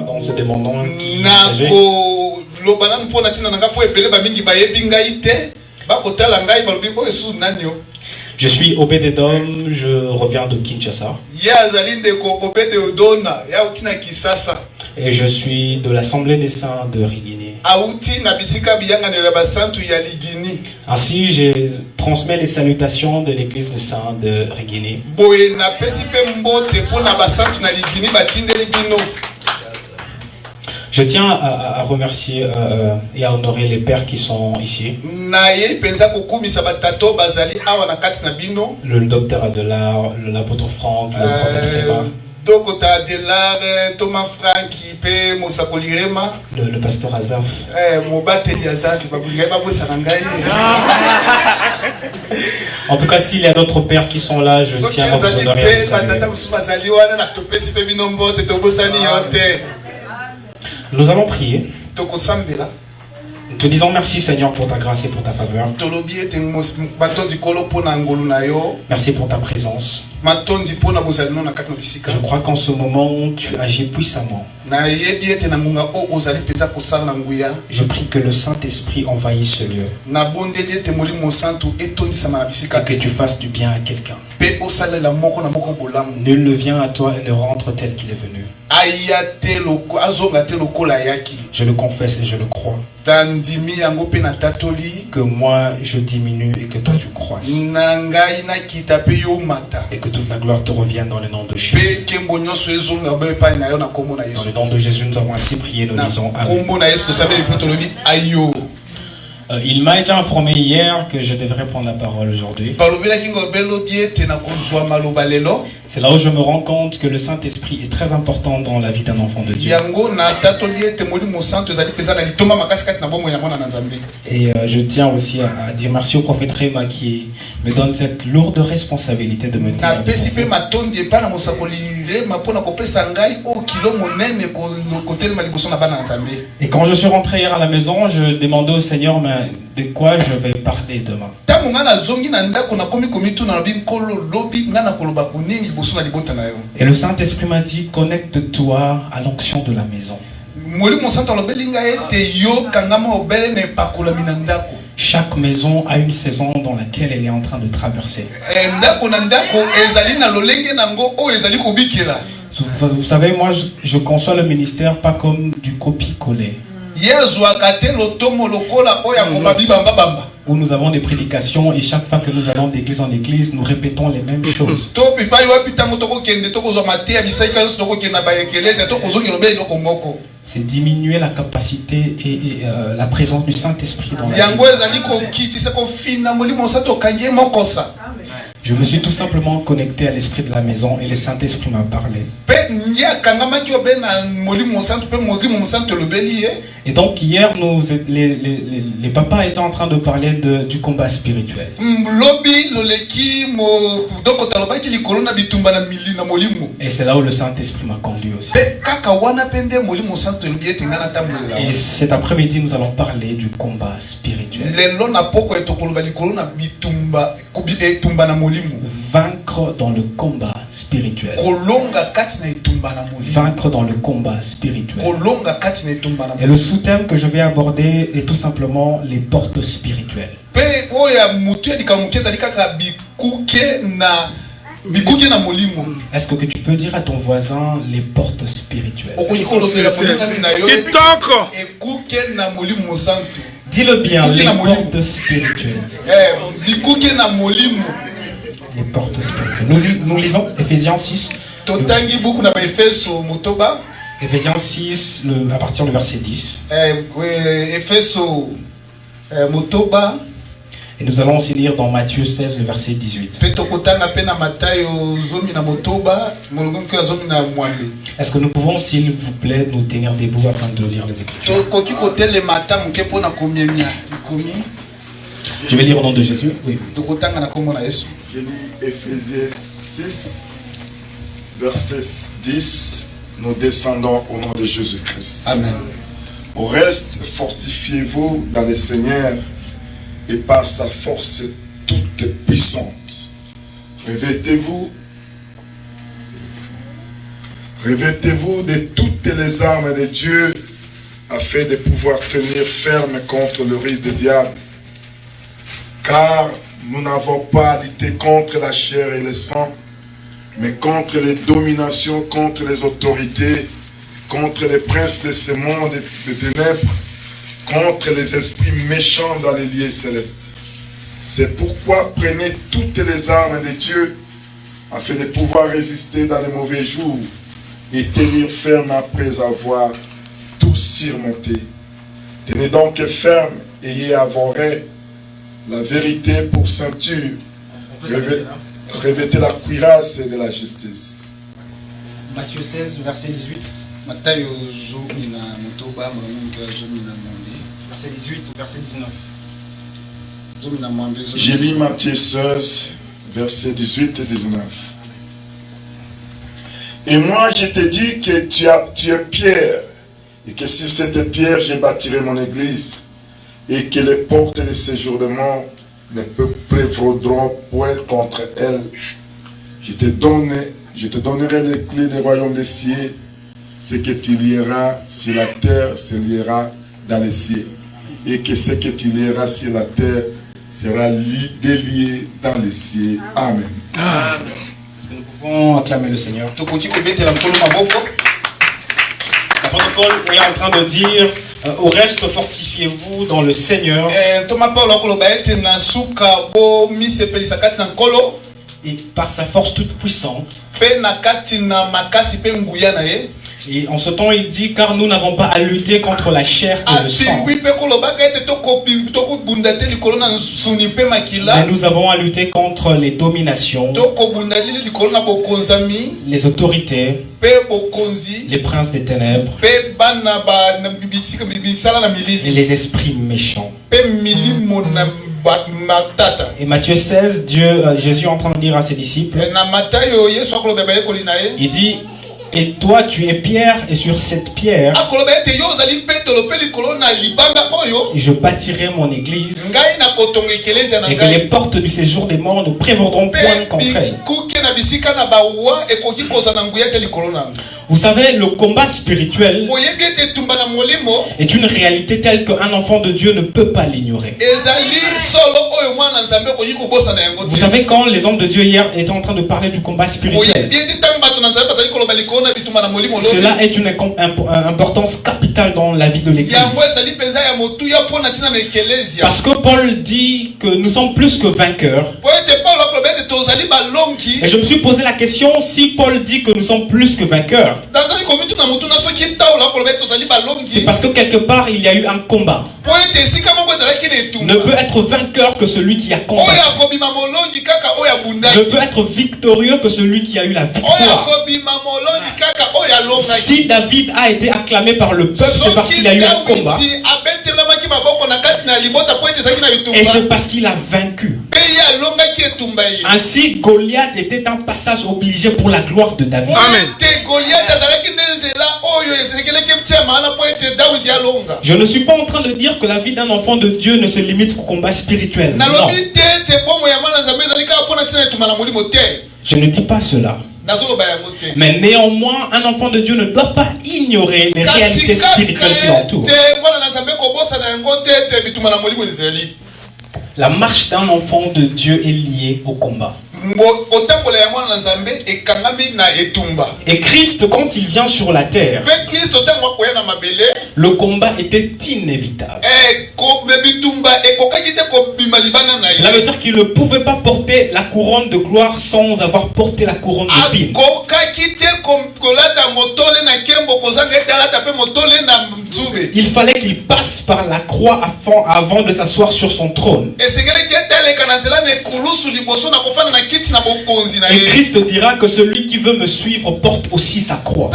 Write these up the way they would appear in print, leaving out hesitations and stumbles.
En se demandant qui il s'agit. Je suis Obed-Edom, je reviens de Kinshasa. Et je suis de l'Assemblée des Saints de Rigini. Ainsi, je transmets les salutations de l'Église des Saints de Rigini. Je tiens à remercier et à honorer les pères qui sont ici. Le docteur Adelar, l'apôtre Franck, le prophète Réma. Le pasteur Azaf. En tout cas, s'il y a d'autres pères qui sont là, je tiens à vous honorer et à vous saluer. Nous allons prier. Nous te disons merci Seigneur pour ta grâce et pour ta faveur. Merci pour ta présence. Je crois qu'en ce moment tu agis puissamment. Je prie que le Saint-Esprit envahisse ce lieu. Et que tu fasses du bien à quelqu'un. Nul ne vient à toi et ne rentre tel qu'il est venu. Je le confesse et je le crois. Que moi je diminue et que toi tu croisses. Et que toute la gloire te revienne dans le nom de Jésus. Dans le nom de Jésus, nous avons ainsi prié, nous disons Amen. Il m'a été informé hier que je devrais prendre la parole aujourd'hui. C'est là où je me rends compte que le Saint-Esprit est très important dans la vie d'un enfant de Dieu. Et je tiens aussi à dire merci au prophète Réma qui me donne cette lourde responsabilité de me tenir. Et quand je suis rentré hier à la maison, je demandais au Seigneur de quoi je vais parler demain. Et le Saint-Esprit m'a dit, connecte-toi à l'onction de la maison. Chaque maison a une saison dans laquelle elle est en train de traverser. Vous savez, moi je conçois le ministère pas comme du copie-coller. Où nous avons des prédications et chaque fois que nous allons d'église en église, nous répétons les mêmes choses. C'est diminuer la capacité et la présence du Saint-Esprit dans la vie. Je me suis tout simplement connecté à l'esprit de la maison et le Saint-Esprit m'a parlé. Et donc hier, les papas étaient en train de parler du combat spirituel. Et c'est là où le Saint-Esprit m'a conduit aussi. Et cet après-midi, nous allons parler du combat spirituel. Vaincre dans le combat spirituel. Vaincre dans le combat spirituel. Et le sous-thème que je vais aborder est tout simplement les portes spirituelles. Est-ce que tu peux dire à ton voisin les portes spirituelles? Dis-le bien, les portes spirituelles. Les portes spirituelles. Nous lisons Ephésiens 6. Ephésiens 6, à partir du verset 10. Et nous allons aussi lire dans Matthieu 16, le verset 18. Est-ce que nous pouvons, s'il vous plaît, nous tenir debout afin de lire les Écritures? Je vais lire au nom de Jésus. Oui. Je lis Éphésiens 6, verset 10. Nous descendons au nom de Jésus-Christ. Amen. Au reste, fortifiez-vous dans le Seigneur et par sa force toute puissante. Revêtez-vous de toutes les armes de Dieu afin de pouvoir tenir ferme contre le risque du diable. Car nous n'avons pas à lutter contre la chair et le sang, mais contre les dominations, contre les autorités, contre les princes de ce monde de ténèbres, contre les esprits méchants dans les lieux célestes. C'est pourquoi prenez toutes les armes de Dieu afin de pouvoir résister dans les mauvais jours et tenir ferme après avoir tout surmonté. Tenez donc ferme, ayez à vos reins la vérité pour ceinture, revêtez la cuirasse de la justice. Matthieu 16, verset 18. Verset 18 ou verset 19. J'ai lu Matthieu 16, verset 18 et 19. Et moi je te dis que tu es pierre, et que sur cette pierre je bâtirai mon église, et que les portes de séjournement ne prévaudront point contre elle. Je te donnerai les clés du royaume des cieux. Ce que tu lieras sur la terre se liera dans les cieux, et que ce que tu lieras sur la terre sera délié dans les cieux. Amen. Amen. Est-ce que nous pouvons acclamer le Seigneur? L'apôtre Paul est en train de dire au reste, fortifiez-vous dans le Seigneur. Et par sa force toute puissante. Et en ce temps, il dit, car nous n'avons pas à lutter contre la chair et le sang. Mais nous avons à lutter contre les dominations, les autorités, les princes des ténèbres et les esprits méchants. Et Matthieu 16, Jésus est en train de dire à ses disciples, il dit, et toi tu es pierre, et sur cette pierre je bâtirai mon église, et que les portes du séjour des morts ne prévaudront point contre elle. Vous savez, le combat spirituel est une réalité telle qu'un enfant de Dieu ne peut pas l'ignorer. Vous savez, quand les hommes de Dieu hier étaient en train de parler du combat spirituel, cela est une importance capitale dans la vie de l'Église. Parce que Paul dit que nous sommes plus que vainqueurs. Et je me suis posé la question, si Paul dit que nous sommes plus que vainqueurs, c'est parce que quelque part il y a eu un combat. Ne peut être vainqueur que celui qui a combattu. Ne peut être victorieux que celui qui a eu la victoire. Si David a été acclamé par le peuple, c'est parce qu'il a eu un combat. Et c'est parce qu'il a vaincu. Ainsi, Goliath était un passage obligé pour la gloire de David. Amen. Je ne suis pas en train de dire que la vie d'un enfant de Dieu ne se limite qu'au combat spirituel. Non. Je ne dis pas cela. Mais néanmoins, un enfant de Dieu ne doit pas ignorer les réalités spirituelles qui l'entourent. La marche d'un enfant de Dieu est liée au combat. Et Christ, quand il vient sur la terre, le combat était inévitable. Cela veut dire qu'il ne pouvait pas porter la couronne de gloire sans avoir porté la couronne d'épines. Il fallait qu'il passe par la croix avant de s'asseoir sur son trône. Et Christ dira que celui qui veut me suivre porte aussi sa croix.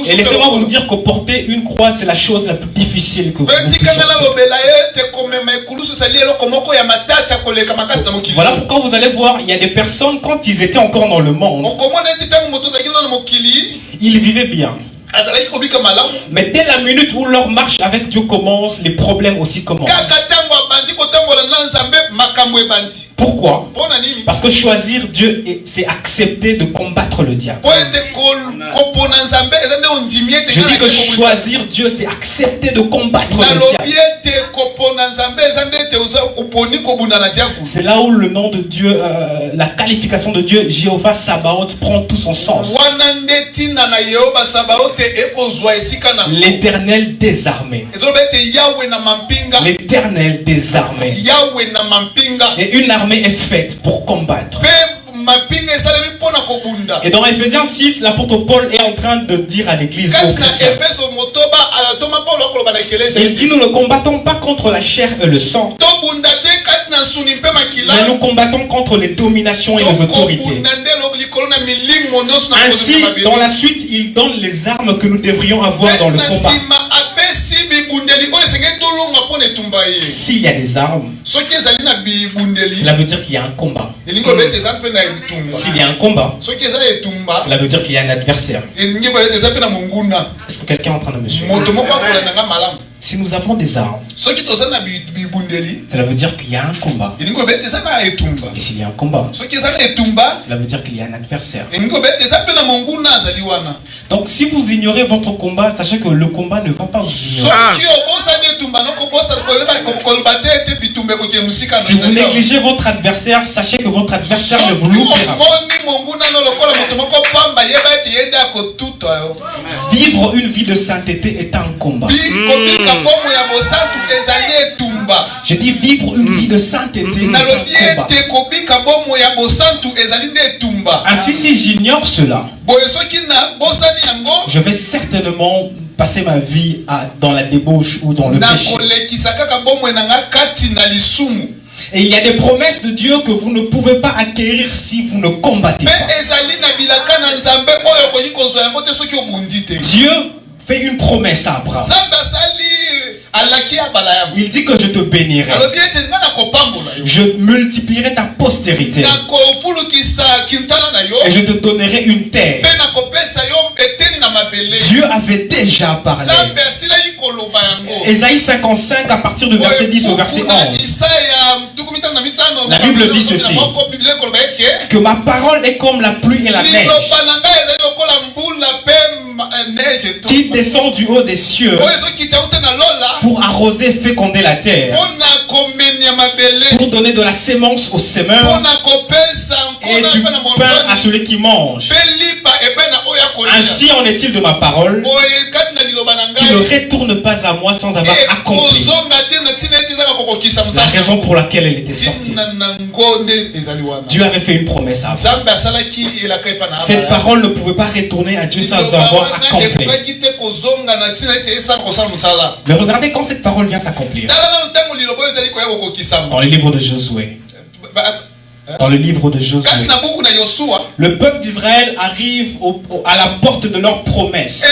Et laissez-moi vous dire que porter une croix, c'est la chose la plus difficile que vous puissiez faire. Voilà pourquoi vous allez voir, il y a des personnes, quand ils étaient encore dans le monde, ils vivaient bien. Mais dès la minute où leur marche avec Dieu commence, les problèmes aussi commencent. Pourquoi? Parce que choisir Dieu, c'est accepter de combattre le diable. Je dis que choisir Dieu, c'est accepter de combattre le diable. C'est là où le nom de Dieu, la qualification de Dieu, Jéhovah Sabaoth, prend tout son sens. L'Éternel des armées. L'Éternel des armées. Et une armée est faite pour combattre. Et dans Ephésiens 6, l'apôtre Paul est en train de dire à l'église, il dit: nous ne combattons pas contre la chair et le sang, mais nous combattons contre les dominations et les autorités. Ainsi, dans la suite, il donne les armes que nous devrions avoir dans le combat. S'il y a des armes, cela veut dire qu'il y a un combat. S'il y a un combat, cela veut dire qu'il y a un adversaire. Est-ce que quelqu'un est en train de me suivre? Si nous avons des armes, cela veut dire qu'il y a un combat. Et s'il y a un combat, cela veut dire qu'il y a un adversaire. Donc si vous ignorez votre combat, sachez que le combat ne va pas vous ignorer. Si vous négligez votre adversaire, sachez que votre adversaire ne vous louera pas. Vivre une vie de sainteté est un combat. Je dis vivre une vie de sainteté est un combat. Ainsi, si j'ignore cela, je vais certainement passer ma vie dans la débauche ou dans le péché. Et il y a des promesses de Dieu que vous ne pouvez pas acquérir si vous ne combattez pas. Dieu fait une promesse à Abraham. Il dit que je te bénirai. Je multiplierai ta postérité. Et je te donnerai une terre. Dieu avait déjà parlé. Ésaïe 55 à partir du verset 10 au verset 11. La Bible dit ceci: que ma parole est comme la pluie et la neige qui descend du haut des cieux pour arroser et féconder la terre, pour donner de la sémence au semeur et du pain à celui qui mange. Ainsi en est-il de ma parole, qui ne retourne pas à moi sans avoir accompli la raison pour laquelle elle était sortie. Dieu avait fait une promesse à Abraham. Cette parole ne pouvait pas retourner à Dieu sans avoir accompli. Mais regardez quand cette parole vient s'accomplir. Dans le livre de Josué. Dans le livre de Josué, le peuple d'Israël arrive à la porte de leur promesse.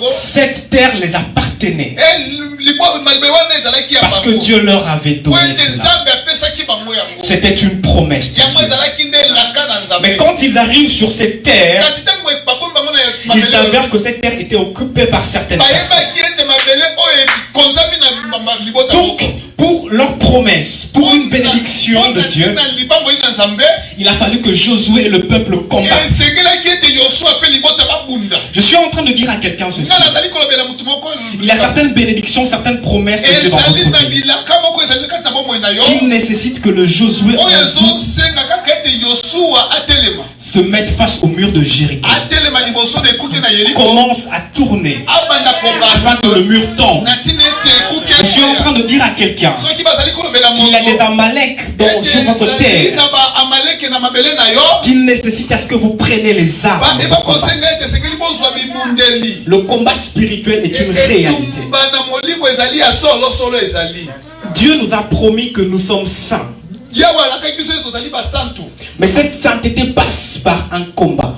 Cette terre les appartenait parce que Dieu leur avait donné cela. C'était une promesse de Dieu. Mais quand ils arrivent sur cette terre, il s'avère que cette terre était occupée par certaines personnes. Donc, pour leur promesse, pour une bénédiction de Dieu, il a fallu que Josué et le peuple combattent. Je suis en train de dire à quelqu'un ceci: il y a certaines bénédictions, certaines promesses de Dieu dans votre vie qui nécessitent que le Josué se mette face au mur de Jéricho, commence à tourner afin que le mur tombe. Je suis en train de dire à quelqu'un qu'il y a des Amalek sur votre terre qu'il nécessite à ce que vous preniez les armes. Le combat spirituel est une réalité. Dieu nous a promis que nous sommes saints. Mais cette sainteté passe par un combat.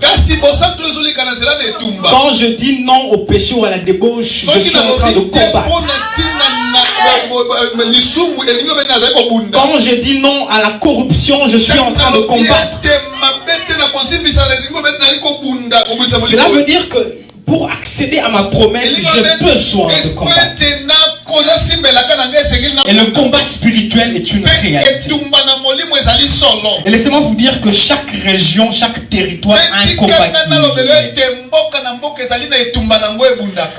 Quand je dis non au péché ou à la débauche, je suis en train de combattre. Quand je dis non à la corruption, je suis en train de combattre. Cela veut dire que pour accéder à ma promesse, j'ai besoin de combattre. Et le combat spirituel est une réalité. Et laissez-moi vous dire que chaque région, chaque territoire a un combat.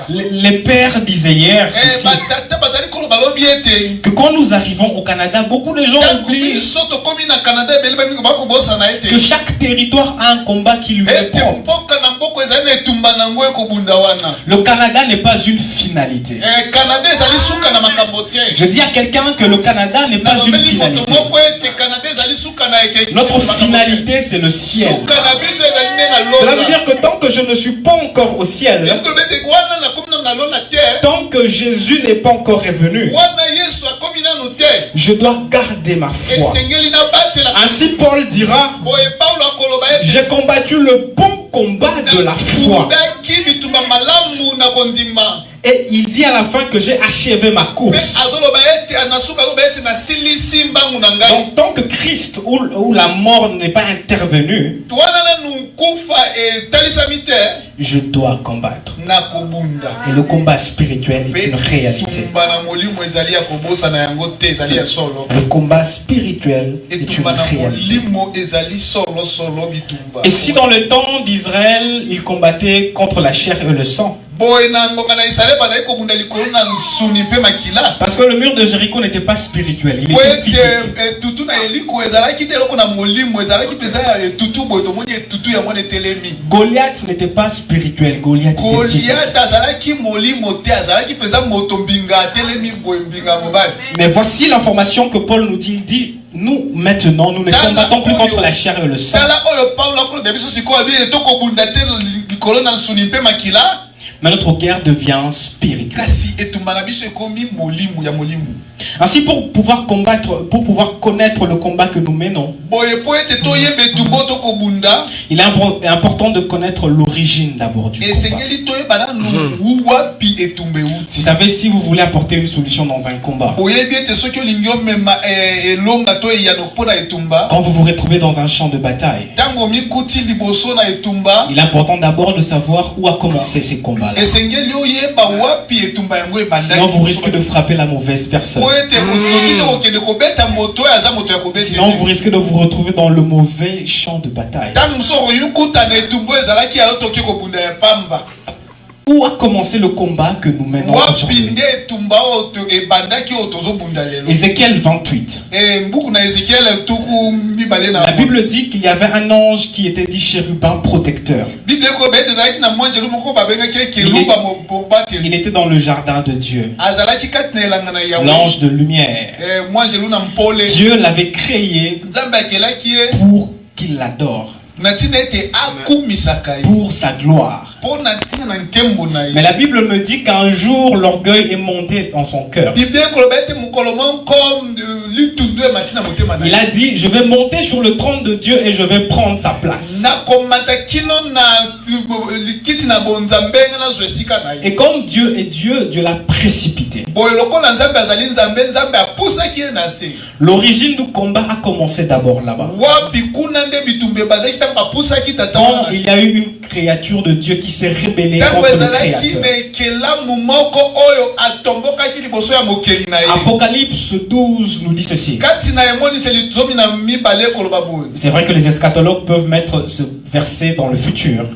Les pères disaient hier que quand nous arrivons au Canada, beaucoup de gens oublient que chaque territoire a un combat qui lui est propre. Le Canada n'est pas une finalité. Je dis à quelqu'un que le Canada n'est pas une finalité. Notre finalité, c'est le ciel. Cela veut dire que tant que je ne suis pas encore au ciel, tant que Jésus n'est pas encore revenu, je dois garder ma foi. Ainsi Paul dira, j'ai combattu le bon combat de la foi. Et il dit à la fin que j'ai achevé ma course. Donc tant que Christ ou la mort n'est pas intervenu, je dois combattre. Et le combat spirituel est une réalité. Le combat spirituel est une réalité. Et si dans le temps d'Israël, ils combattaient contre la chair et le sang, parce que le mur de Jéricho n'était pas spirituel, il était physique. Goliath n'était pas spirituel, Goliath était physique. Mais voici l'information que Paul nous dit, nous maintenant, nous ne combattons plus contre la chair et le sang. Mais notre guerre devient spirituelle. Ainsi, pour pouvoir connaître le combat que nous menons, il est important de connaître l'origine d'abord du combat. Vous savez, si vous voulez apporter une solution dans un combat, quand vous vous retrouvez dans un champ de bataille, il est important d'abord de savoir où a commencé ces combats. Sinon vous risquez de frapper la mauvaise personne. Sinon vous risquez de vous retrouver dans le mauvais champ de bataille. Où a commencé le combat que nous menons aujourd'hui? Ézéchiel 28. La Bible dit qu'il y avait un ange qui était dit chérubin protecteur. Il était dans le jardin de Dieu. L'ange de lumière. Dieu l'avait créé pour qu'il l'adore, pour sa gloire. Mais la Bible me dit qu'un jour l'orgueil est monté dans son cœur. Il a dit, je vais monter sur le trône de Dieu et je vais prendre sa place. Et comme Dieu est Dieu, Dieu l'a précipité. L'origine du combat a commencé d'abord là-bas. Quand il y a eu une créature de Dieu qui s'est rébellée contre le Créateur. Apocalypse 12 nous dit ceci. C'est vrai que les eschatologues peuvent mettre ce verset dans le futur.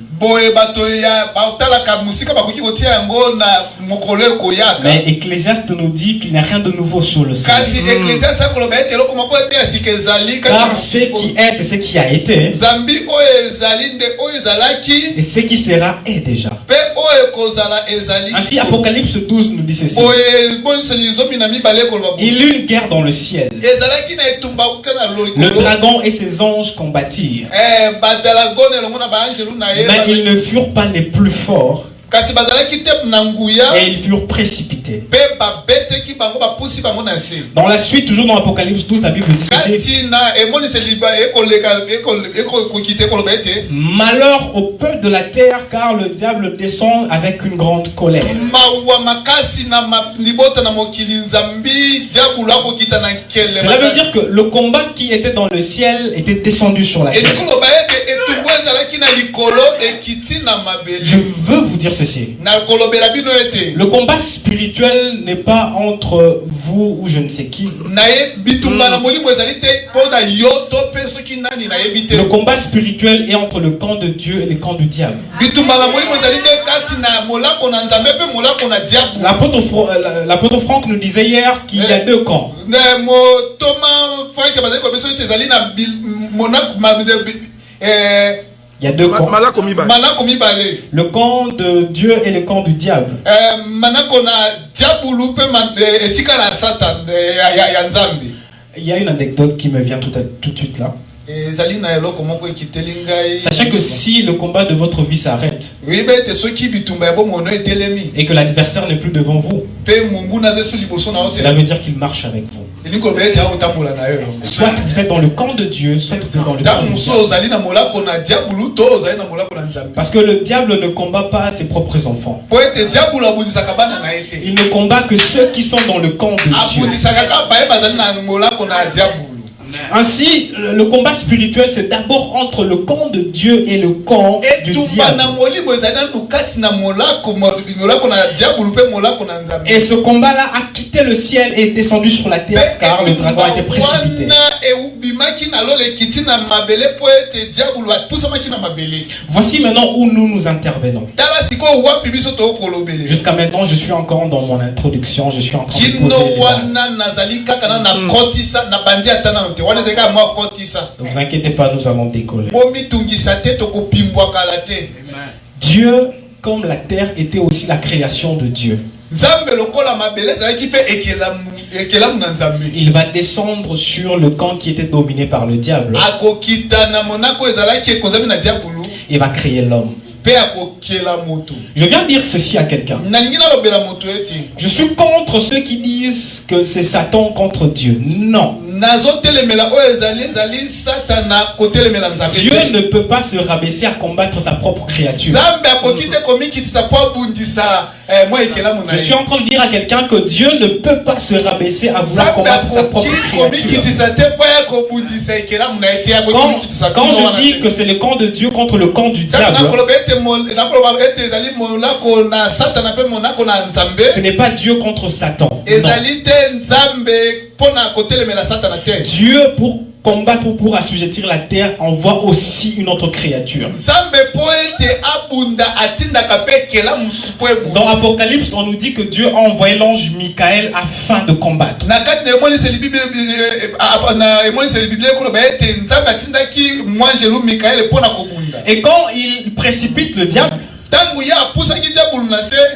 Mais Ecclésiaste nous dit qu'il n'y a rien de nouveau sous le soleil. Car ce qui est, c'est ce qui a été. Et ce qui sera est déjà. Ainsi, Apocalypse 12 nous dit ceci. Il y eut une guerre dans le ciel. Le dragon et ses anges combattirent. Mais ils ne furent pas les plus forts. Et ils furent précipités. Dans la suite, toujours dans Apocalypse 12, la Bible dit ceci. Malheur au peuple de la terre, car le diable descend avec une grande colère. Cela veut dire que le combat qui était dans le ciel était descendu sur la terre. Je veux vous dire ceci. Le combat spirituel n'est pas entre vous ou je ne sais qui. Le combat spirituel est entre le camp de Dieu et le camp du diable. L'apôtre Franck nous disait hier qu'il y a deux camps. Il y a deux camps. Le camp de Dieu et le camp du diable. Il y a une anecdote qui me vient tout de suite là. Sachez que si le combat de votre vie s'arrête et que l'adversaire n'est plus devant vous, cela veut dire qu'il marche avec vous. Soit vous êtes dans le camp de Dieu, soit vous êtes dans le camp de Dieu. Parce que le diable ne combat pas ses propres enfants. Il ne combat que ceux qui sont dans le camp de Dieu. Ainsi, le combat spirituel, c'est d'abord entre le camp de Dieu et le camp du diable. Et ce combat-là a quitté le ciel et est descendu sur la terre car le dragon a été précipité. Voici maintenant où nous intervenons. Jusqu'à maintenant, je suis encore dans mon introduction, je suis en train de poser les bases. Ne vous inquiétez pas, nous allons décoller. Dieu, comme la terre, était aussi la création de Dieu. Il va descendre sur le camp qui était dominé par le diable. Il va créer l'homme. Je viens dire ceci à quelqu'un. Je suis contre ceux qui disent que c'est Satan contre Dieu. Non. Dieu ne peut pas se rabaisser à combattre sa propre créature. Je suis en train de dire à quelqu'un que Dieu ne peut pas se rabaisser à vouloir combattre sa propre créature. Quand je dis que c'est le camp de Dieu contre le camp du diable, ce n'est pas Dieu contre Satan. Dieu, pour combattre ou pour assujettir la terre, envoie aussi une autre créature. Dans Apocalypse, on nous dit que Dieu a envoyé l'ange Michael afin de combattre. Et quand il précipite le diable,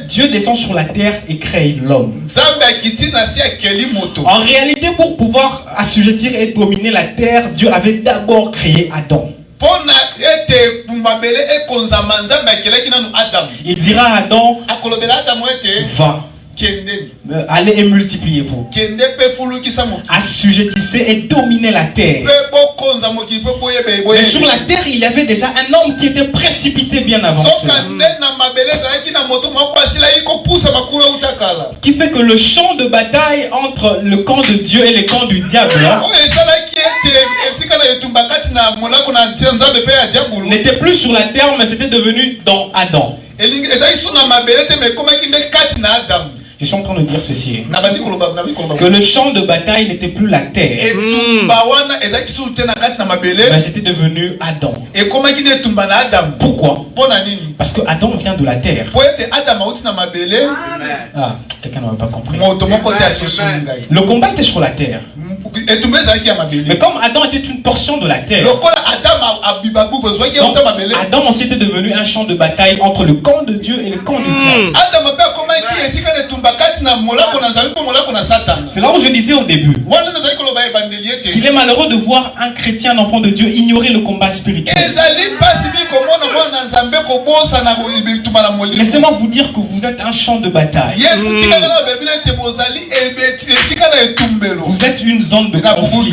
Dieu descend sur la terre et crée l'homme. En réalité, pour pouvoir assujettir et dominer la terre, Dieu avait d'abord créé Adam. Il dira à Adam, va. Allez et multipliez-vous. Assujettissez et dominez la terre. Mais sur la terre, il y avait déjà un homme qui était précipité bien avant cela. Qui fait que le champ de bataille entre le camp de Dieu et le camp du diable n'était plus sur la terre, mais c'était devenu dans Adam. Je suis en train de dire ceci. Que le champ de bataille n'était plus la terre. Mais c'était devenu Adam. Pourquoi? Parce que Adam vient de la terre. Ah, quelqu'un n'a pas compris. Le combat était sur la terre. Mais comme Adam était une portion de la terre, donc Adam aussi était devenu un champ de bataille entre le camp de Dieu et le camp du diable. C'est là où je disais au début qu'il est malheureux de voir un chrétien, un enfant de Dieu, ignorer le combat spirituel. Laissez-moi vous dire que vous êtes un champ de bataille. Vous êtes une zone de conflit.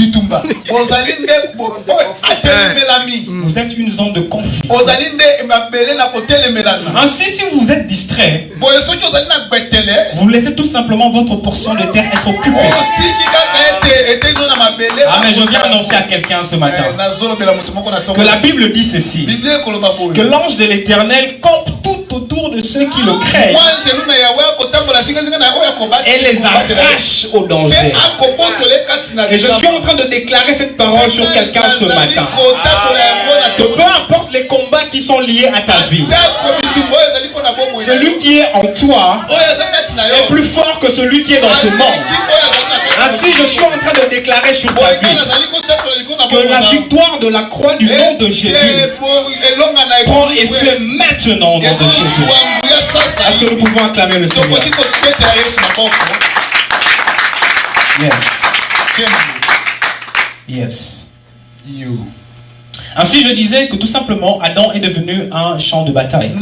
Vous êtes une zone de conflit. Ainsi, si vous êtes distrait, vous laissez tout simplement votre portion de terre être occupée. Ah, mais je viens annoncer à quelqu'un ce matin que la Bible dit ceci, que l'ange de l'Éternel campe tout autour de ceux qui le craignent et les arrache au danger. Et je suis en train de déclarer cette parole sur quelqu'un ce matin, que peu importe les combats qui sont liés à ta vie, celui qui est en toi est plus fort que celui qui est dans ce monde. Ainsi, je suis en train de déclarer sur ta vie que la victoire de la croix du nom de Jésus prend effet maintenant au nom de Jésus. Est-ce que nous pouvons acclamer le Seigneur? Yes. Ainsi, je disais que tout simplement, Adam est devenu un champ de bataille.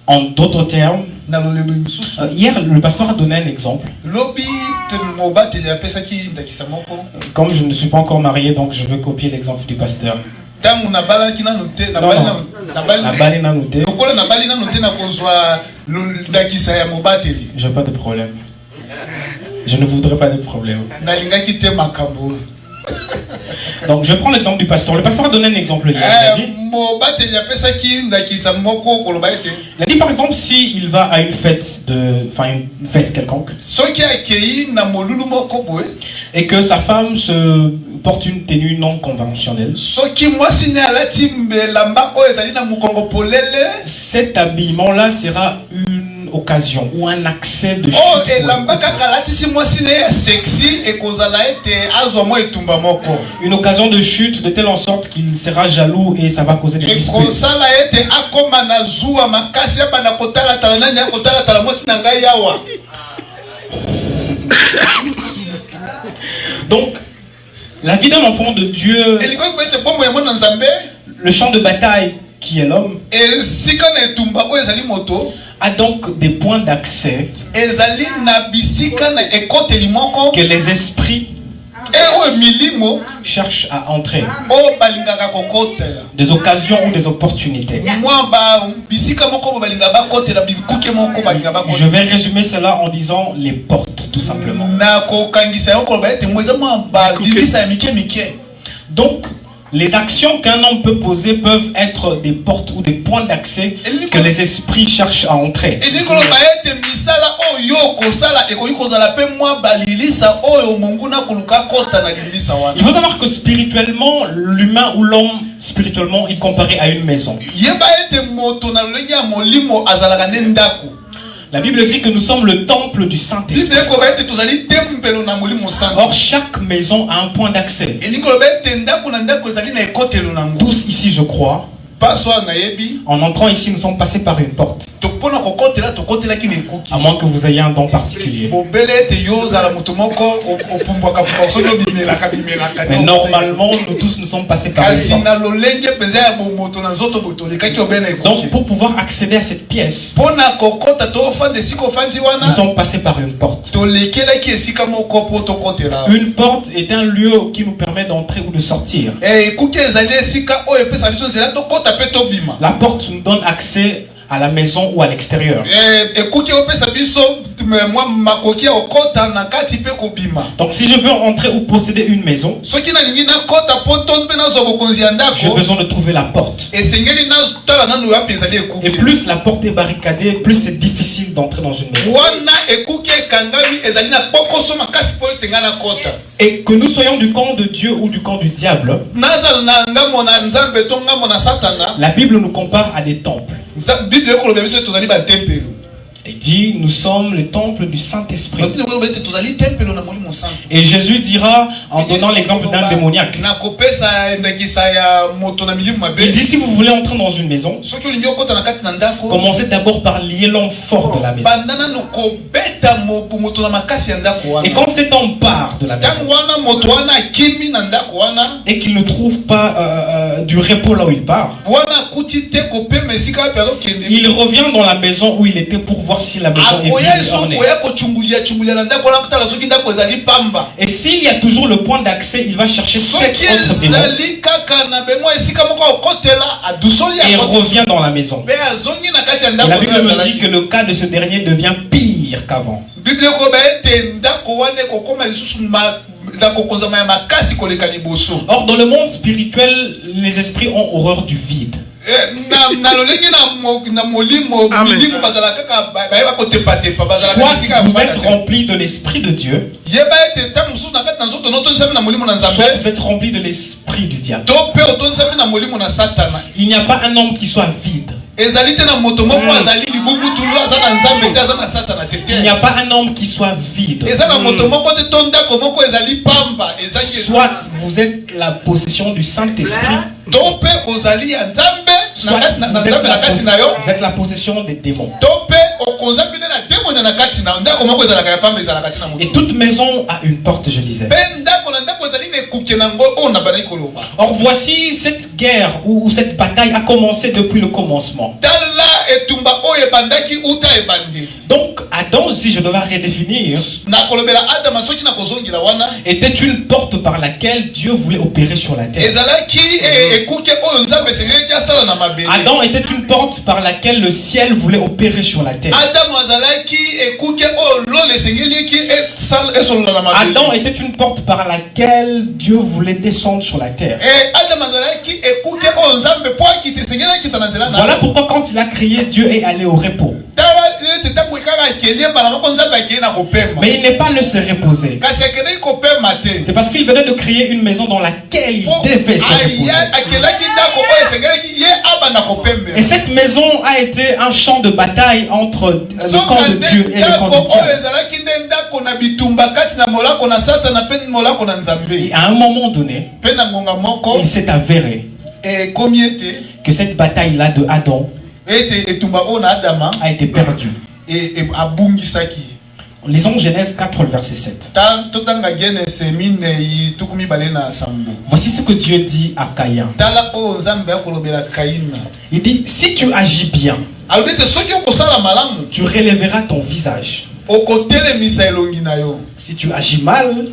En d'autres termes, hier, le pasteur a donné un exemple. Comme je ne suis pas encore marié, donc je veux copier l'exemple du pasteur. Je n'ai pas de problème. Je ne voudrais pas de problème. Donc je prends l'exemple du pasteur. Le pasteur a donné un exemple hier. Il a dit par exemple s'il va à une fête une fête quelconque et que sa femme se porte une tenue non conventionnelle, cet habillement là sera une occasion ou un accès de chute. Une occasion de chute de telle en sorte qu'il sera jaloux et ça va causer des disputes. Donc, la vie d'un enfant de Dieu, le champ de bataille qui est l'homme, a donc des points d'accès que les esprits cherchent à entrer. Des occasions ou des opportunités. Je vais résumer cela en disant les portes, tout simplement. Donc, les actions qu'un homme peut poser peuvent être des portes ou des points d'accès que les esprits cherchent à entrer. Il faut savoir que spirituellement, l'humain ou l'homme, spirituellement, est comparé à une maison. La Bible dit que nous sommes le temple du Saint-Esprit. Or, chaque maison a un point d'accès. Tous ici, je crois, en entrant ici, nous sommes passés par une porte. À moins que vous ayez un don particulier. Mais normalement, nous tous nous sommes passés par une porte. Donc, pour pouvoir accéder à cette pièce, nous sommes passés par une porte. Une porte est un lieu qui nous permet d'entrer ou de sortir. La porte nous donne accès à la maison ou à l'extérieur. Donc si je veux entrer ou posséder une maison, j'ai besoin de trouver la porte. Et plus la porte est barricadée, plus c'est difficile d'entrer dans une maison. Et que nous soyons du camp de Dieu ou du camp du diable, la Bible nous compare à des temples. Il dit, nous sommes le temple du Saint-Esprit. Et Jésus dira, en donnant l'exemple d'un démoniaque, il dit, si vous voulez entrer dans une maison, commencez d'abord par lier l'homme fort de la maison. Et quand cet homme part de la maison et qu'il ne trouve pas du repos là où il part, il revient dans la maison où il était pour voir si la maison est vide et ornée. Et s'il y a toujours le point d'accès, il va chercher cet autre démon et revient dans la maison. Et la Bible me dit que le cas de ce dernier devient pire qu'avant. Or, dans le monde spirituel, les esprits ont horreur du vide. Soit vous êtes rempli de l'esprit de Dieu, soit vous êtes rempli de l'esprit du diable. Il n'y a pas un homme qui soit vide. Il n'y a pas un homme qui soit vide. Soit vous êtes la possession du Saint-Esprit, soit vous êtes la possession des démons. Et toute maison a une porte, je disais. Or voici cette guerre ou cette bataille a commencé depuis le commencement. Donc Adam, si je devais redéfinir, était une porte par laquelle Dieu voulait opérer sur la terre. Adam était une porte par laquelle le ciel voulait opérer sur la terre. Adam était une porte par laquelle Dieu voulait descendre sur la terre. Voilà pourquoi quand il a créé, Dieu est allé au repos. Mais il n'est pas allé se reposer. C'est parce qu'il venait de créer une maison dans laquelle il devait se reposer. Et cette maison a été un champ de bataille entre le camp de Dieu et le camp du diable. Et à un moment donné, il s'est avéré que cette bataille-là de Adam a été perdue. Lisons Genèse 4, verset 7. Voici ce que Dieu dit à Caïn. Il dit, si tu agis bien, tu relèveras ton visage. Si tu agis mal,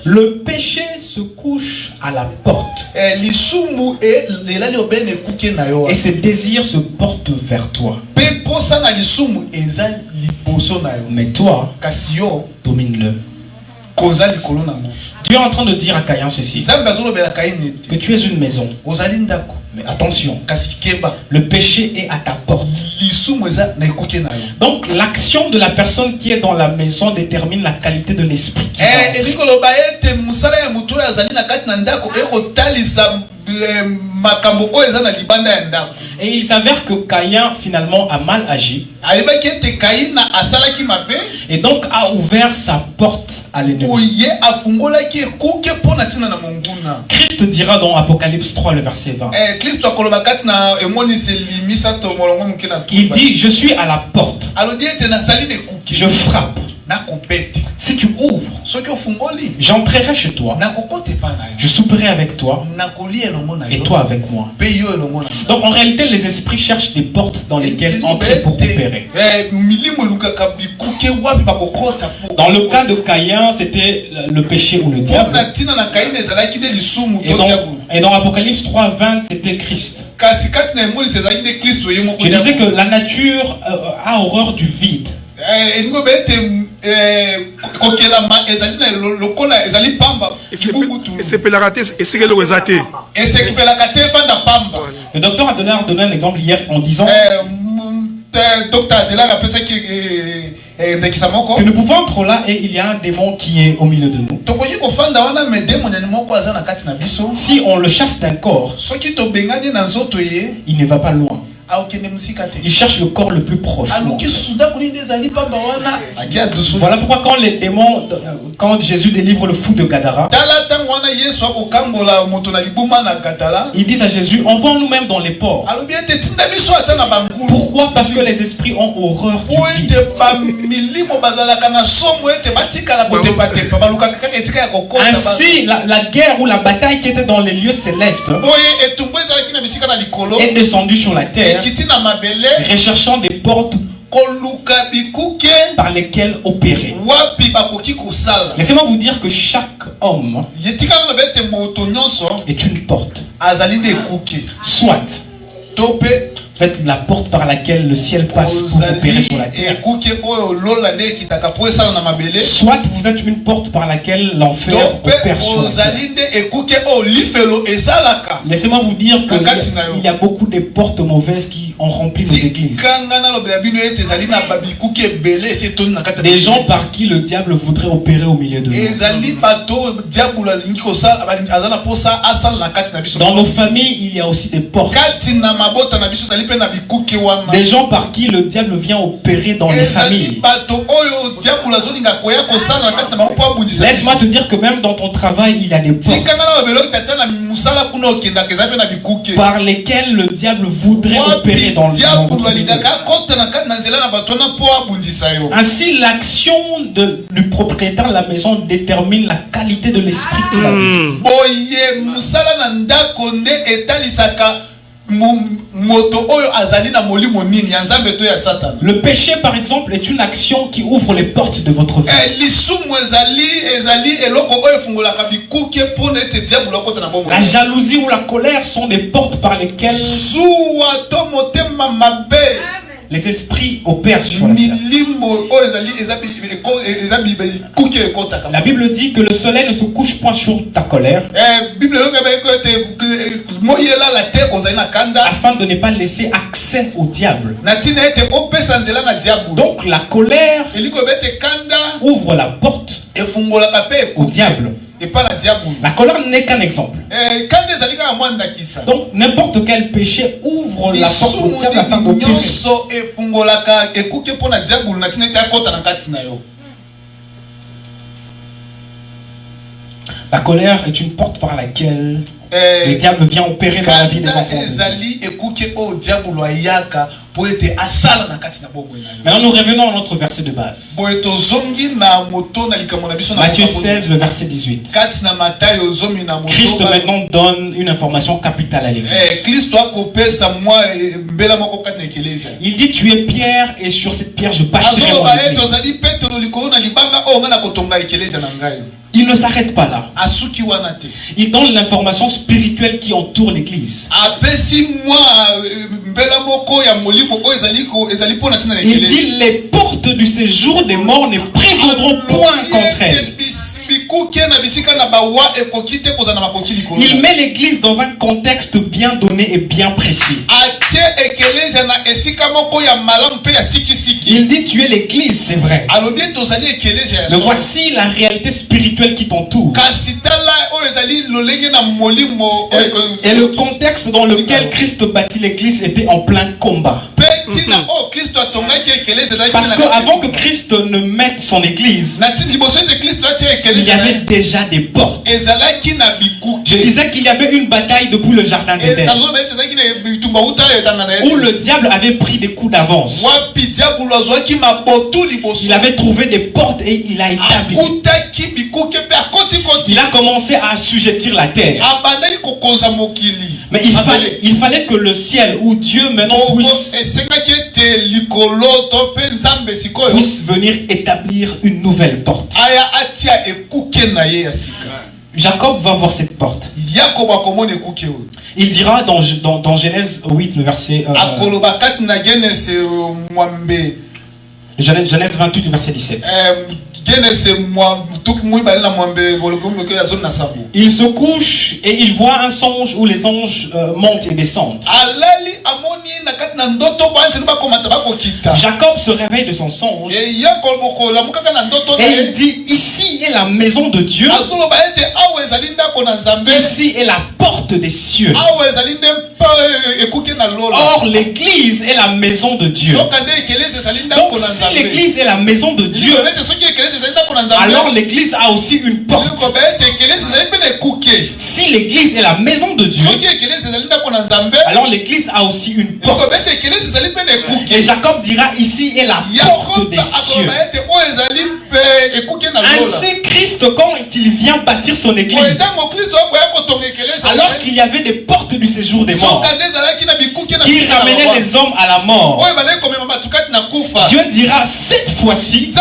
le péché se couche à la porte. Et ses désirs se portent vers toi. Mais toi, domine-le. Dieu est en train de dire à Caïn ceci, que tu es une maison. Mais attention, le péché est à ta porte. Donc l'action de la personne qui est dans la maison détermine la qualité de l'esprit qui et il s'avère que Caïn finalement a mal agi et donc a ouvert sa porte à l'ennemi. Christ dira dans Apocalypse 3 le verset 20, il dit, je suis à la porte, je frappe. Si tu ouvres, j'entrerai chez toi, je souperai avec toi et toi avec moi. Donc en réalité, les esprits cherchent des portes dans lesquelles entrer pour opérer. Dans le cas de Caïn, c'était le péché ou le diable. Et dans Apocalypse 3:20, c'était Christ. Je disais que la nature a horreur du vide. Le docteur a donné un exemple hier en disant que nous pouvons être là et il y a un démon qui est au milieu de nous. Si on le chasse d'un corps, il ne va pas loin. Il cherche le corps le plus proche. Voilà pourquoi quand les démons, quand Jésus délivre le fou de Gadara, ils disent à Jésus, envoie nous-mêmes dans les ports. Pourquoi? Parce que les esprits ont horreur du vide. Ainsi, la guerre ou la bataille qui était dans les lieux célestes est descendue sur la terre, recherchant des portes par lesquelles opérer. Laissez-moi vous dire que chaque homme est une porte. Soit vous êtes la porte par laquelle le ciel passe pour opérer sur la terre. Soit vous êtes une porte par laquelle l'enfer opère sur la terre. Laissez-moi vous dire qu'il y a beaucoup de portes mauvaises qui ont rempli nos églises. Des gens par qui le diable voudrait opérer au milieu de nous. Dans nos familles, il y a aussi des portes. Des gens par qui le diable vient opérer dans les familles. Laisse-moi te dire que même dans ton travail, il y a des portes par lesquelles le diable voudrait opérer dans le monde. Ainsi, l'action du propriétaire de la maison détermine la qualité de l'esprit qu'il a. Le péché, par exemple, est une action qui ouvre les portes de votre vie. La jalousie ou la colère sont des portes par lesquelles les esprits opèrent sur la terre. La Bible dit que le soleil ne se couche point sur ta colère, afin de ne pas laisser accès au diable. Donc la colère ouvre la porte au diable. La colère n'est qu'un exemple. Donc n'importe quel péché ouvre la porte au diable afin d'opérer. La colère est une porte par laquelle le diable vient opérer dans la vie des enfants. Maintenant nous revenons à notre verset de base. Matthieu 16, le verset 18. Christ maintenant donne une information capitale à l'église. Il dit, tu es Pierre et sur cette pierre je bâtirai mon église. Il ne s'arrête pas là. Il donne l'information spirituelle qui entoure l'église. Il dit, les portes du séjour des morts ne prévaudront point contre elle. Il met l'église dans un contexte bien donné et bien précis. Il dit, tu es l'église, c'est vrai. Mais voici la réalité spirituelle qui t'entoure. Et le contexte dans lequel Christ bâtit l'église était en plein combat. Parce qu'avant que Christ ne mette son église, il y avait déjà des portes. Je disais qu'il y avait une bataille depuis le jardin d'Éden, où le diable avait pris des coups d'avance. Il avait trouvé des portes et il a établi. Il a commencé à assujettir la terre. Mais il fallait que le ciel ou Dieu maintenant puisse venir établir une nouvelle porte. Jacob va voir cette porte. Il dira dans Genèse 8, le verset Genèse 28, le verset 17. Il se couche et il voit un songe où les anges montent et descendent. Jacob se réveille de son songe et il dit, ici est la maison de Dieu, ici est la porte des cieux. Or l'église est la maison de Dieu. Donc si l'église est la maison de Dieu, alors l'église a aussi une porte. Si l'église est la maison de Dieu, alors l'église a aussi une porte. Et Jacob dira, ici est la porte des cieux. Ainsi Christ, quand il vient bâtir son église, alors qu'il y avait des portes du séjour des morts qui ramenaient les hommes à la mort, Dieu dira, cette fois-ci,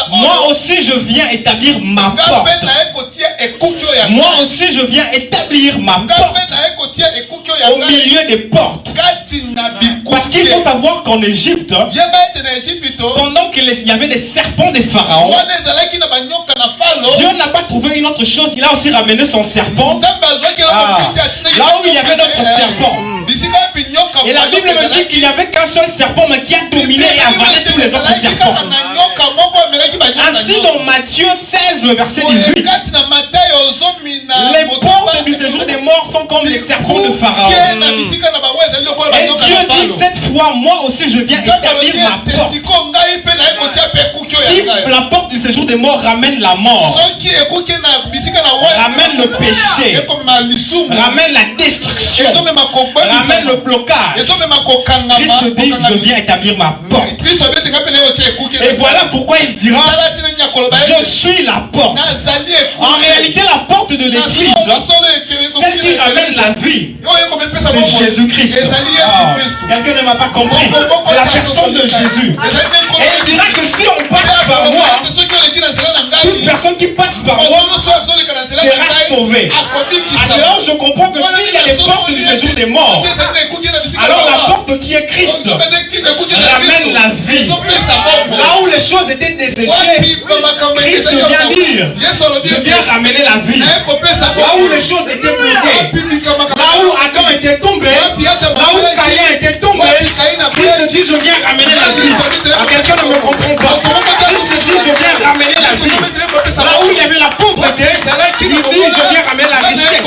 moi aussi je viens établir ma porte. Moi aussi je viens établir ma porte au milieu des portes. Parce qu'il faut savoir qu'en Égypte, pendant qu'il y avait des serpents des pharaons, Dieu n'a pas trouvé une autre chose. Il a aussi ramené son serpent là où il y avait d'autres serpents. Et la Bible me dit qu'il n'y avait qu'un seul serpent, mais qui a dominé et avalé tous les autres serpents. Ainsi dans Matthieu 16, verset 18, les portes du séjour des morts sont comme les serpents de Pharaon. Et Dieu dit, cette fois, moi aussi je viens établir ma porte. Si la porte du séjour des morts ramène la mort, ramène le péché, ramène la destruction, ramène le blocage, Christ dit, je viens établir ma porte. Et voilà pourquoi il dira, je suis la porte. En réalité, la porte de l'église, celle qui ramène la vie, c'est Jésus-Christ. Quelqu'un ne m'a pas compris. C'est la personne de Jésus. Et il dira que si on passe par moi, toute personne qui passe par moi sera sauvée. Alors je comprends que s'il y a les portes du séjour des morts, alors la porte qui est Christ ramène la vie. Là où les choses étaient desséchées, Christ vient dire, je viens ramener la vie. Là où les choses étaient bloquées, là où Adam était tombé, là où Caïn était tombé, Christ dit, je viens ramener la vie. Quelqu'un ne me comprend pas. Christ dit, je viens ramener la vie. Là où il y avait la pauvreté, il dit, je viens ramener la richesse.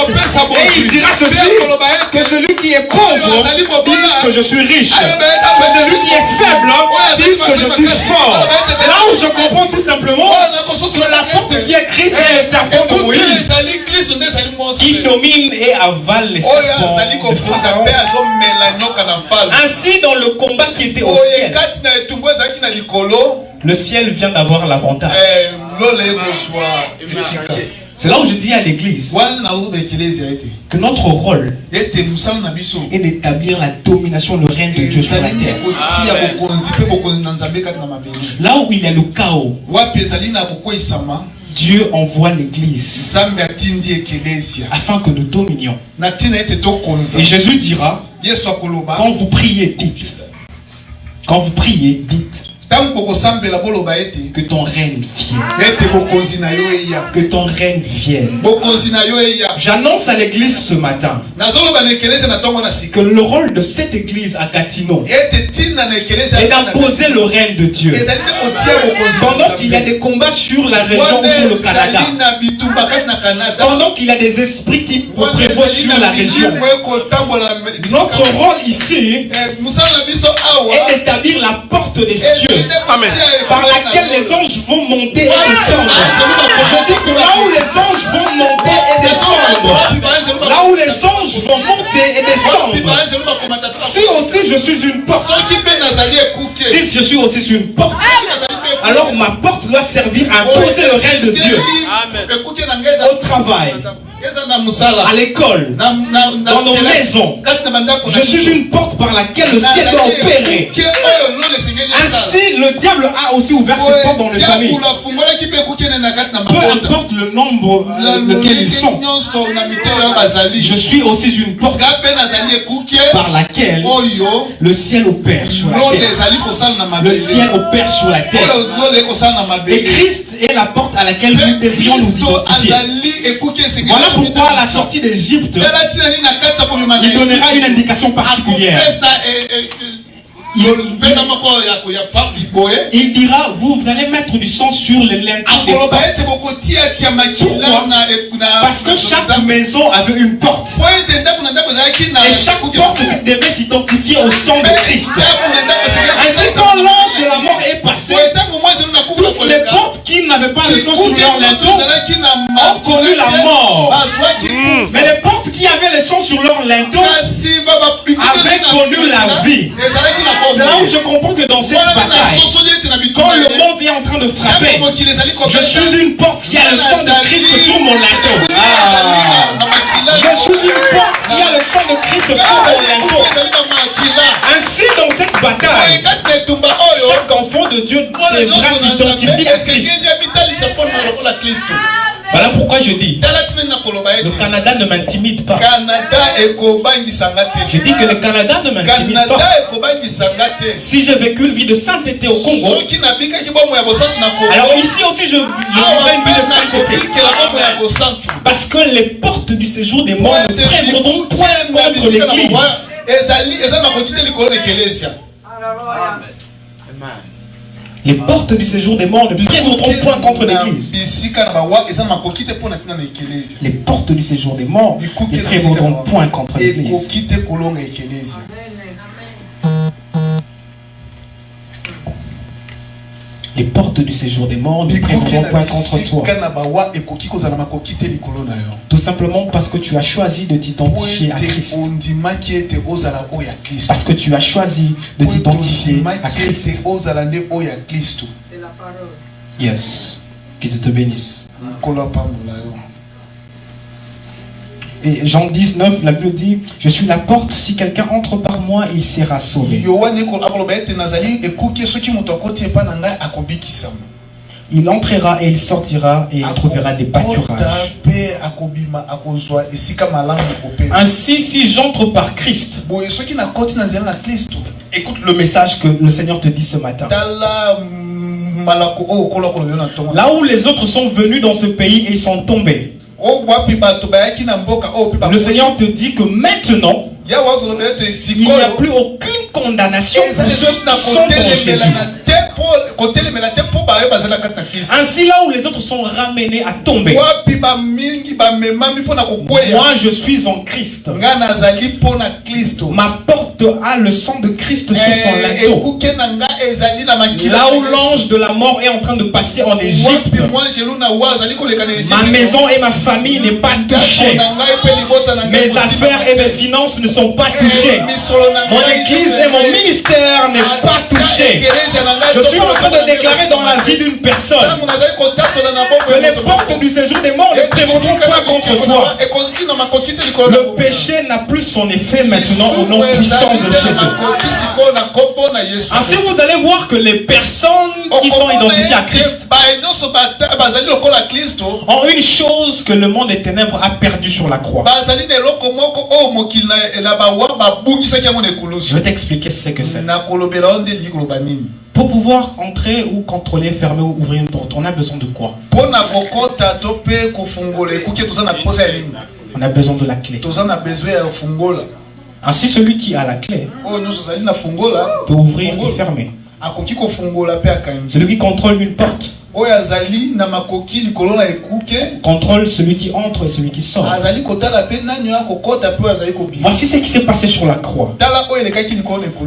Et il dira ceci, que celui qui est pauvre dise que je suis riche. Que celui qui est faible dise que je suis fort. Là où je comprends tout simplement que la porte qui est Christ est le serpent de Moïse, qui domine et avale les serpents. Ainsi dans le combat qui était au ciel, le ciel vient d'avoir l'avantage. C'est là où je dis à l'église que notre rôle est d'établir la domination, le règne de Dieu sur la terre. Là où il y a le chaos, Dieu envoie l'église afin que nous dominions. Et Jésus dira, quand vous priez, dites. Quand vous priez, dites. Que ton règne vienne. Que ton règne vienne. J'annonce à l'église ce matin que le rôle de cette église à Gatineau est d'imposer le règne de Dieu. Pendant qu'il y a des combats sur la région ou sur le Canada, pendant qu'il y a des esprits qui prévoient sur la région, notre rôle ici est d'établir la porte des cieux. Amen. Par laquelle les anges vont monter et descendre. Je dis que là où les anges vont monter et descendre, là où les anges vont monter et descendre, si aussi je suis une porte, si je suis aussi une porte, alors ma porte doit servir à imposer le règne de Dieu. Au travail, à l'école, dans nos maisons. Je suis une porte par laquelle le ciel doit opérer. Ainsi, le diable a aussi ouvert cette porte dans les familles. Peu importe le nombre lequel ils sont. Je suis aussi une porte par laquelle le ciel opère sur la terre. Le ciel opère sur la terre. Et Christ est la porte à laquelle nous devrions nous identifier. Voilà pourquoi à la sortie d'Égypte, il donnera une indication particulière. Il dira, vous allez mettre du sang sur les linteaux des portes. Pourquoi? Parce que chaque maison avait une porte. Et chaque porte devait s'identifier au sang de Christ. Ainsi, quand l'ange de la mort est passé, toutes les portes qui n'avaient pas le sang sur leur linteau ont connu la mort. Mais les portes qui avaient le sang sur leur linteau avaient connu la vie. C'est là où je comprends que dans cette bataille, quand le monde est en train de frapper, je suis une porte qui a le sang de Christ sur mon linteau. Je suis une porte qui a le sang de Christ sur mon linteau. Ainsi, dans cette bataille, chaque enfant de Dieu devra s'identifier à Christ. Voilà pourquoi je dis, le Canada ne m'intimide pas. Je dis que le Canada ne m'intimide pas. Si j'ai vécu une vie de sainteté au Congo, alors ici aussi je vivrai une vie de sainteté. Parce que les portes du séjour des morts ne prévaudront point contre l'Église. Les portes du séjour des morts ne prévaudront point contre l'Église. Les portes du séjour des morts ne prévaudront point contre l'Église. Les portes du séjour des morts ne prévaudront point contre toi. Tout simplement parce que tu as choisi de t'identifier à Christ. Parce que tu as choisi de t'identifier à Christ. C'est la parole. Yes. Que Dieu te bénisse. Et Jean 19, la Bible dit, je suis la porte, si quelqu'un entre par moi, il sera sauvé. Il entrera et il sortira et il trouvera des pâturages. Ainsi, si j'entre par Christ, écoute le message que le Seigneur te dit ce matin. Là où les autres sont venus dans ce pays et sont tombés, le Seigneur te dit que maintenant, il n'y a plus aucune condamnation pour ceux qui sont dans Jésus. Ainsi, là où les autres sont ramenés à tomber, moi je suis en Christ. Ma porte a le sang de Christ sur son linteau. Là où l'ange de la mort est en train de passer en Égypte, ma maison et ma famille n'est pas touchée. Mes affaires et mes finances ne sont pas touchées. Mon église et mon ministère n'est pas touché. Je suis en train de déclarer dans la vie d'une personne que les portes du séjour des morts ne prévaudront pas contre toi. Le péché n'a plus son effet maintenant au nom puissant de Jésus. Ainsi, vous allez voir que les personnes qui sont identifiées à Christ ont une chose que le monde des ténèbres a perdu sur la croix. Je vais t'expliquer ce que c'est. Pour pouvoir entrer ou contrôler, fermer ou ouvrir une porte, on a besoin de quoi? On a besoin de la clé. Ainsi, celui qui a la clé peut ouvrir et fermer. Celui qui contrôle une porte contrôle celui qui entre et celui qui sort. Voici ce qui s'est passé sur la croix.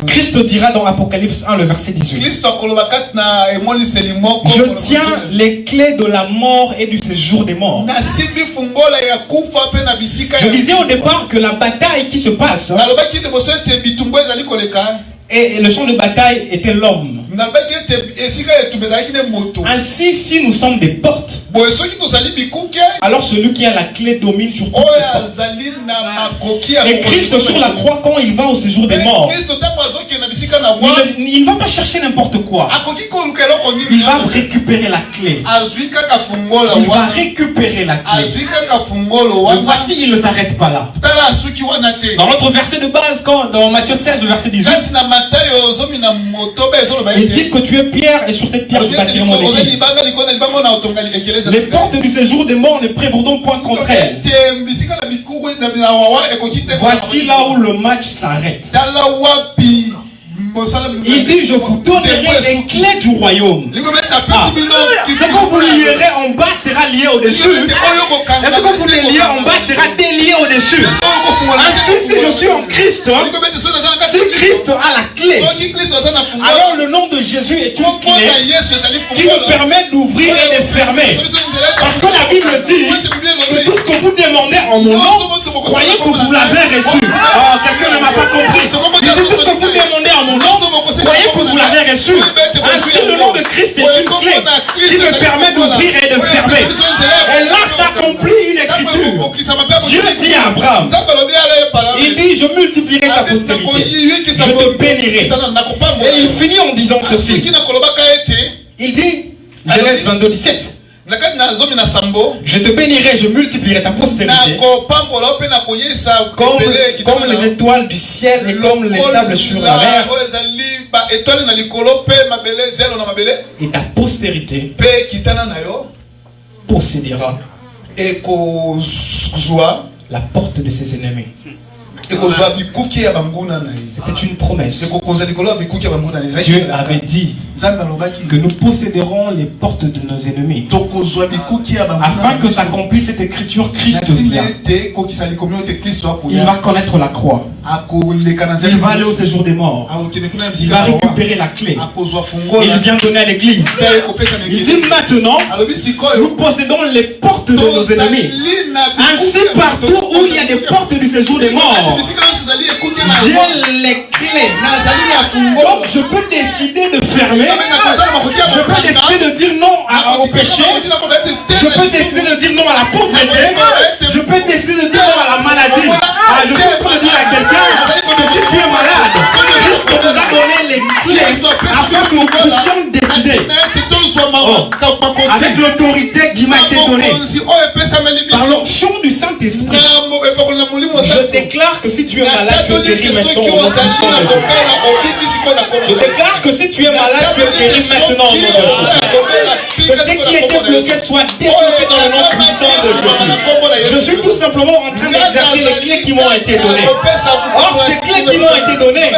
Christ dira dans Apocalypse 1, le verset 18. Je tiens les clés de la mort et du séjour des morts. Je disais au départ que la bataille qui se passe Et le champ de bataille était l'homme. Ainsi, si nous sommes des portes, alors celui qui a la clé domine sur toutes les portes. Et Christ sur la croix, quand il va au séjour des morts, il ne va pas chercher n'importe quoi. Il va récupérer la clé. Il va récupérer la clé. Et voici, il ne s'arrête pas là. Dans notre verset de base, dans Matthieu 16, le verset 18, il dit que tu es pierre et sur cette pierre je bâtirai mon église. Les portes du séjour des morts ne prévaudront point contre elles. Voici là où le match s'arrête. Il dit, je vous donnerai les clés du royaume. Ce que vous lierez en bas sera lié au-dessus. Et ce que vous liez en bas sera délié au-dessus. Ainsi, si je suis en Christ, si Christ a la clé, alors le nom de Jésus est une clé qui nous permet d'ouvrir et de fermer. Parce que la Bible dit que tout ce que vous demandez en mon nom, croyez que vous l'avez reçu. Oh, quelqu'un ne m'a pas compris. Il dit tout ce que vous demandez en mon nom, croyez que vous l'avez reçu. Ainsi, le nom de Christ est une clé qui me permet d'ouvrir et de fermer. Et là s'accomplit une écriture. Dieu dit à Abraham, il dit, je multiplierai ta postérité, je te bénirai. Et il finit en disant ceci. Il dit, Genèse 22, 17. Je te bénirai, je multiplierai ta postérité comme les étoiles du ciel et comme les sables sur la mer. Et ta postérité possédera la porte de ses ennemis. C'était une promesse. Dieu avait dit que nous posséderons les portes de nos ennemis. Afin que s'accomplisse cette écriture, Christ vient. Il va connaître la croix. Il va aller au séjour des morts. Il va récupérer la clé. Il vient donner à l'église. Il dit maintenant, nous possédons les portes de nos ennemis. Ainsi, partout où il y a des portes du séjour des morts, j'ai les clés. Donc je peux décider de fermer. Je peux décider de dire non au péché. Je peux décider de dire non à la pauvreté. Je peux décider de dire non à la maladie. Je suis en train de dire à quelqu'un que si tu es malade, Christ nous a donné les clés afin que nous puissions décider. Avec l'autorité qui m'a été donnée par l'onction du Saint-Esprit, je déclare que si tu es malade, tu es guéri maintenant au nom puissant de Jésus. Je déclare que si tu es malade, tu es guéri maintenant au nom de Jésus. Que ce qui était bloqué soit débloqué dans le nom puissant de Jésus. Je suis tout simplement en train d'exercer les clés qui m'ont été données. Or, ces clés qui m'ont été données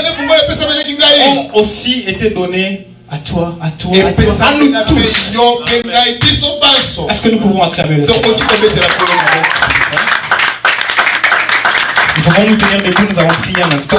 ont aussi été données à toi, à nous tous. Est-ce que nous pouvons acclamer le Seigneur? Nous pouvons nous tenir debout, nous allons prier un instant.